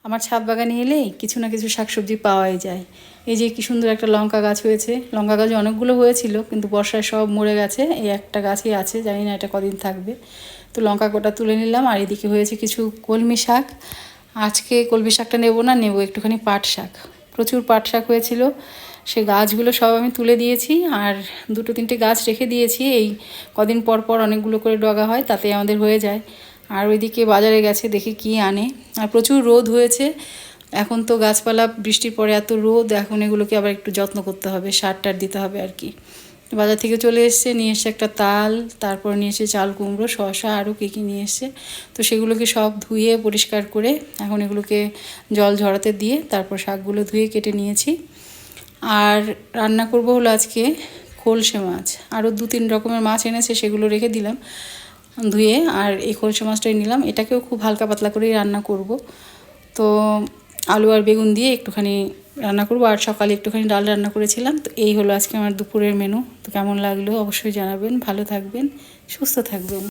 আমার ছাদ বাগানে এলেই কিছু না কিছু শাকসবজি পাওয়াই যায়। এই যে কি সুন্দর একটা লঙ্কা গাছ হয়েছে, লঙ্কা গাছ অনেকগুলো হয়েছিল কিন্তু বর্ষায় সব মরে গেছে, এই একটা গাছই আছে, জানি না এটা কদিন থাকবে। তো লঙ্কা গোটা তুলে নিলাম। আর এদিকে হয়েছে কিছু কলমি শাক। আজকে কলমি শাকটা নেব না, নেব একটুখানি পাট শাক। প্রচুর পাট শাক হয়েছিল, সে গাছগুলো সব আমি তুলে দিয়েছি আর দুটো তিনটে গাছ রেখে দিয়েছি। এই কদিন পর পর অনেকগুলো করে ডগা হয়, তাতে আমাদের হয়ে যায়। আর ওইদিকে বাজারে গেছে, দেখি কি আনে। আর প্রচুর রোদ হয়েছে এখন, তো গাছপালা বৃষ্টির পরে এত রোদ, এখন এগুলোকে আবার একটু যত্ন করতে হবে, সার টার দিতে হবে আর কি। বাজার থেকে চলে এসছে, নিয়ে এসছে একটা তাল, তারপর নিয়ে এসে চাল কুমড়ো, শসা, আরও কী নিয়ে এসছে। তো সেগুলোকে সব ধুয়ে পরিষ্কার করে এখন এগুলোকে জল ঝরাতে দিয়ে তারপর শাকগুলো ধুয়ে কেটে নিয়েছি। আর রান্না করব হলো আজকে খোলসে মাছ। আরও 2-3 রকমের মাছ এনেছে, সেগুলো রেখে দিলাম ধুয়ে। আর এই খোলসে মাছটাই নিলাম, এটাকেও খুব হালকা পাতলা করেই রান্না করব। তো আলু আর বেগুন দিয়ে একটুখানি রান্না করব। আর সকালে একটুখানি ডাল রান্না করেছিলাম। তো এই হলো আজকে আমার দুপুরের মেনু। তো কেমন লাগলো অবশ্যই জানাবেন। ভালো থাকবেন, সুস্থ থাকবেন।